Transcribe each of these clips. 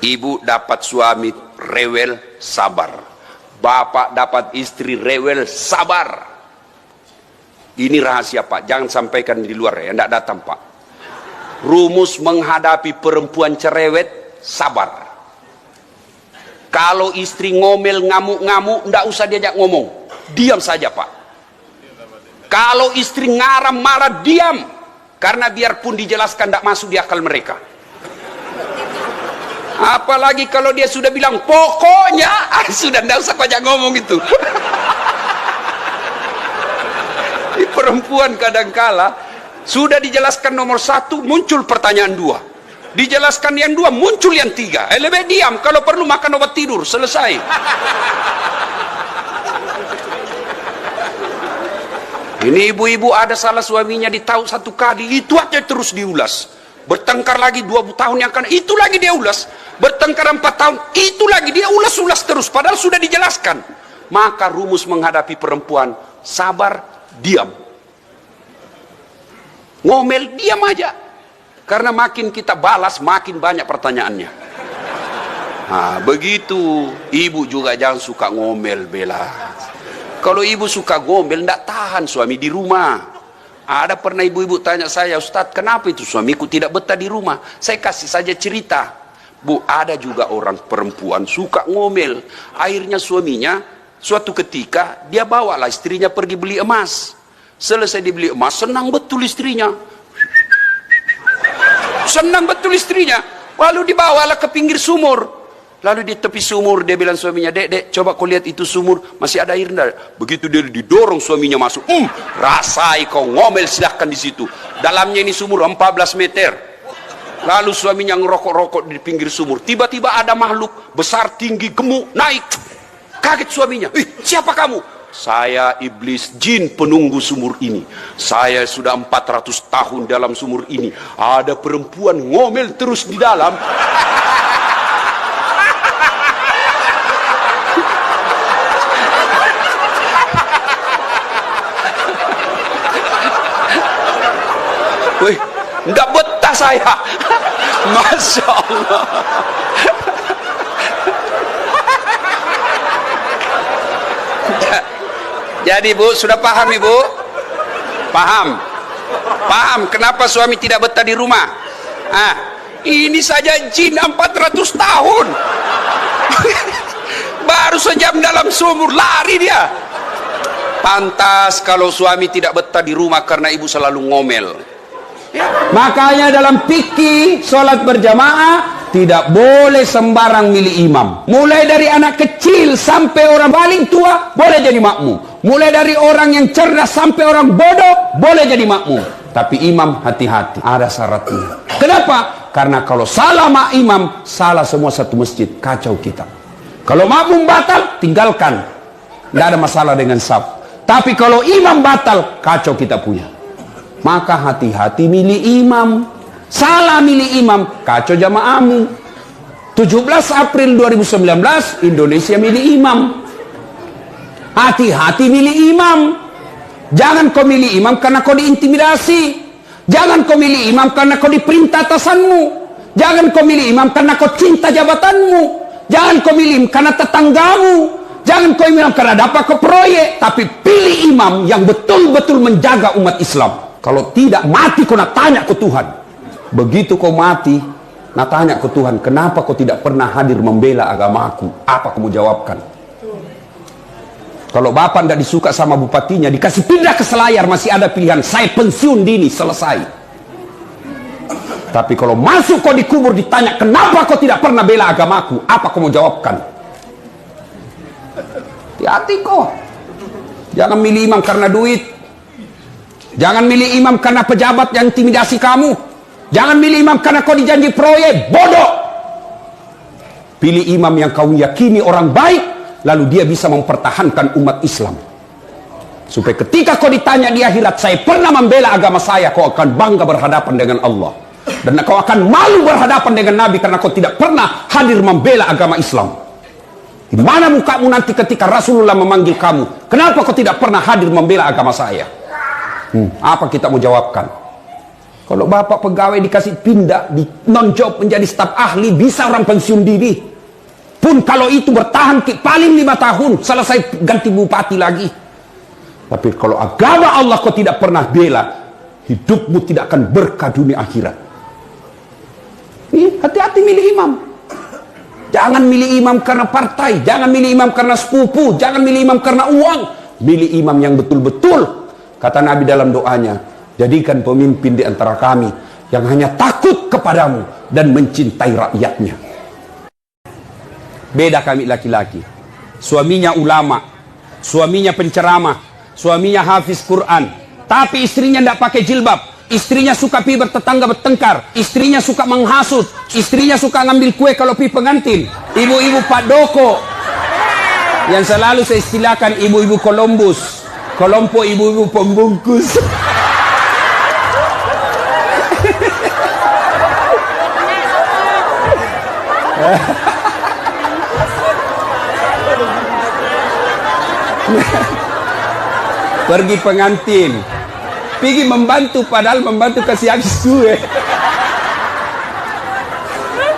Ibu dapat suami rewel, sabar. Bapak dapat istri rewel, sabar. Ini rahasia Pak, jangan sampaikan di luar ya, tidak datang Pak. Rumus menghadapi perempuan cerewet, sabar. Kalau istri ngomel, ngamuk-ngamuk, tidak usah diajak ngomong, diam saja Pak. Kalau istri ngaram, marah, diam. Karena biarpun dijelaskan tidak masuk di akal mereka. Apalagi kalau dia sudah bilang pokoknya, sudah tidak usah banyak ngomong itu. Di perempuan kadangkala sudah dijelaskan nomor 1, muncul pertanyaan 2. Dijelaskan yang 2, muncul yang 3. Lebih diam, kalau perlu makan obat tidur, selesai. Ini ibu-ibu ada salah suaminya ditahu 1 kali, itu aja terus diulas. Bertengkar lagi 2 tahun yang akan, itu lagi dia ulas. Bertengkar 4 tahun, itu lagi dia ulas-ulas terus. Padahal sudah dijelaskan. Maka rumus menghadapi perempuan, sabar, diam. Ngomel, diam aja. Karena makin kita balas, makin banyak pertanyaannya. Nah, begitu. Ibu juga jangan suka ngomel, bela. Kalau ibu suka ngomel, tidak tahan suami di rumah. Ada pernah ibu-ibu tanya saya, Ustadz, kenapa itu suamiku tidak betah di rumah? Saya kasih saja cerita. Bu, ada juga orang perempuan suka ngomel. Akhirnya suaminya, suatu ketika, dia bawalah istrinya pergi beli emas. Selesai dibeli emas, senang betul istrinya. Senang betul istrinya. Lalu dibawalah ke pinggir sumur. Lalu di tepi sumur dia bilang suaminya, dek, coba kau lihat itu sumur, masih ada air enggak? Begitu dia didorong suaminya masuk, rasai kau ngomel, silahkan di situ. Dalamnya ini sumur 14 meter. Lalu suaminya ngerokok-rokok di pinggir sumur. Tiba-tiba ada makhluk besar, tinggi, gemuk, naik. Kaget suaminya, siapa kamu? Saya iblis jin penunggu sumur ini. Saya sudah 400 tahun dalam sumur ini. Ada perempuan ngomel terus di dalam. Wih, enggak betah saya. Masya Allah. Jadi Bu, sudah paham Ibu? Paham? Paham kenapa suami tidak betah di rumah? Ini saja jin 400 tahun. Baru sejam dalam sumur, lari dia. Pantas kalau suami tidak betah di rumah karena ibu selalu ngomel. Makanya dalam fikih sholat berjamaah tidak boleh sembarang milih imam. Mulai dari anak kecil sampai orang paling tua boleh jadi makmum. Mulai dari orang yang cerdas sampai orang bodoh boleh jadi makmum. Tapi imam hati-hati, ada syaratnya. Kenapa? Karena kalau salah imam, salah semua satu masjid, kacau kita. Kalau makmum batal, tinggalkan. Tidak ada masalah dengan saf. Tapi kalau imam batal, kacau kita punya. Maka hati-hati milih imam. Salah milih imam, kacau jamaahmu. 17 April 2019 Indonesia milih imam. Hati-hati milih imam. Jangan kau milih imam karena kau diintimidasi. Jangan kau milih imam karena kau diperintah atasanmu. Jangan kau milih imam karena kau cinta jabatanmu. Jangan kau milih imam karena tetanggamu. Jangan kau imam karena dapat ke proyek. Tapi pilih imam yang betul-betul menjaga umat Islam. Kalau tidak, mati kau nak tanya ke Tuhan. Begitu kau mati, nak tanya ke Tuhan, kenapa kau tidak pernah hadir membela agamaku? Apa kamu jawabkan? Kalau bapak tidak disuka sama bupatinya, dikasih pindah ke Selayar, masih ada pilihan, saya pensiun dini, selesai. Tapi kalau masuk kau dikubur, ditanya, kenapa kau tidak pernah bela agamaku? Apa kamu jawabkan? Hati-hati kau. Jangan milih imam karena duit. Jangan milih imam karena pejabat yang intimidasi kamu. Jangan milih imam karena kau dijanji proyek. Bodoh. Pilih imam yang kau yakini orang baik, lalu dia bisa mempertahankan umat Islam. Supaya ketika kau ditanya di akhirat, saya pernah membela agama saya, kau akan bangga berhadapan dengan Allah. Dan kau akan malu berhadapan dengan Nabi karena kau tidak pernah hadir membela agama Islam. Di mana mukamu nanti ketika Rasulullah memanggil kamu? Kenapa kau tidak pernah hadir membela agama saya? Apa kita mau jawabkan? Kalau bapak pegawai dikasih pindah, di non-job menjadi staf ahli, bisa orang pensiun dini. Pun kalau itu bertahan paling 5 tahun, selesai ganti bupati lagi. Tapi kalau agama Allah kau tidak pernah bela, hidupmu tidak akan berkah dunia akhirat. Hati-hati milih imam. Jangan milih imam karena partai, jangan milih imam karena sepupu, jangan milih imam karena uang. Milih imam yang betul-betul. Kata Nabi dalam doanya, jadikan pemimpin di antara kami yang hanya takut kepadamu dan mencintai rakyatnya. Beda kami laki-laki. Suaminya ulama, suaminya penceramah, suaminya hafiz Quran, tapi istrinya tidak pakai jilbab. Istrinya suka pi bertetangga bertengkar, istrinya suka menghasut, istrinya suka ngambil kue kalau pi pengantin. Ibu-ibu Pak Doko yang selalu saya istilahkan ibu-ibu Columbus, kelompok ibu-ibu pembungkus. Pergi pengantin, pergi membantu, padahal membantu kasih habis kue.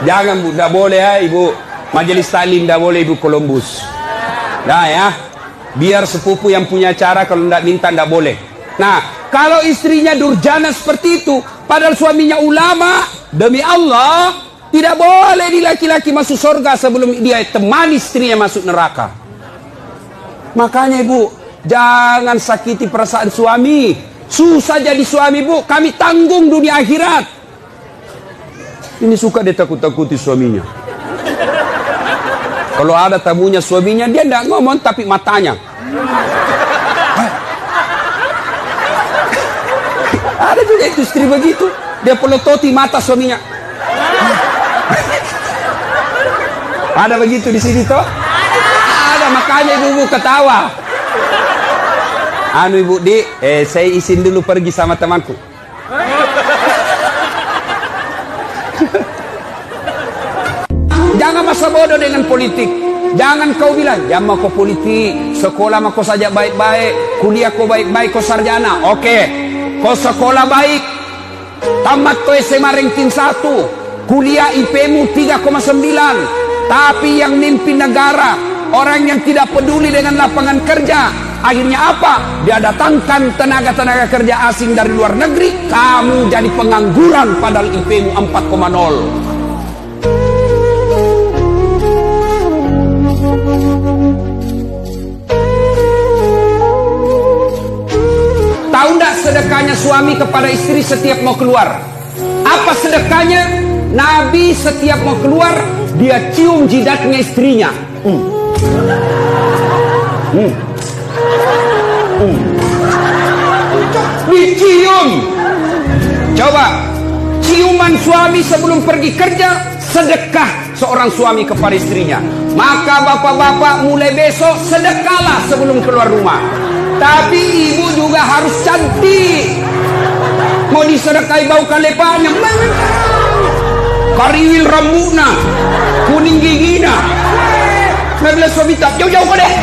Jangan bu, tidak boleh ya ibu majelis taklim, tidak boleh ibu Columbus. Nah ya, biar sepupu yang punya cara, kalau tidak minta tidak boleh. Nah, kalau istrinya durjana seperti itu, padahal suaminya ulama, demi Allah, tidak boleh di laki-laki masuk surga sebelum dia temani istrinya masuk neraka. Makanya ibu, jangan sakiti perasaan suami. Susah jadi suami bu, kami tanggung dunia akhirat. Ini suka dia takut-takuti suaminya. Kalau ada tamunya suaminya, dia tidak ngomong tapi matanya. Ada juga itu istri begitu, dia pelototi mata suaminya. Ada begitu di sini toh? Ada, makanya ibu-ibu ketawa. Anu ibu di, saya izin dulu pergi sama temanku. Jangan masa bodoh dengan politik. Jangan kau bilang, ya mau kau politik, sekolah mau kau saja baik-baik, kuliah kau baik-baik, kau sarjana. Oke, kau sekolah baik, tamat kau SMA ranking 1, kuliah IP-mu 3,9, tapi yang mimpin negara, orang yang tidak peduli dengan lapangan kerja, akhirnya apa? Dia datangkan tenaga-tenaga kerja asing dari luar negeri, kamu jadi pengangguran padahal IP-mu 4,0. Tahu enggak sedekahnya suami kepada istri setiap mau keluar? Apa sedekahnya? Nabi setiap mau keluar, dia cium jidatnya istrinya. Dicium. Coba ciuman suami sebelum pergi kerja, sedekah seorang suami kepada istrinya. Maka bapak-bapak mulai besok sedekahlah sebelum keluar rumah. Tapi ibu juga harus cantik. Mau disedekahi bau kalepanya, kariwil rambutnya, kuning gigina. Nabila suami tak jauh-jauh kau deh.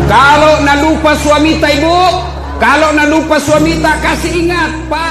Kalau nak lupa suami tak ibu, kalau nak lupa suami tak, kasih ingat Pak.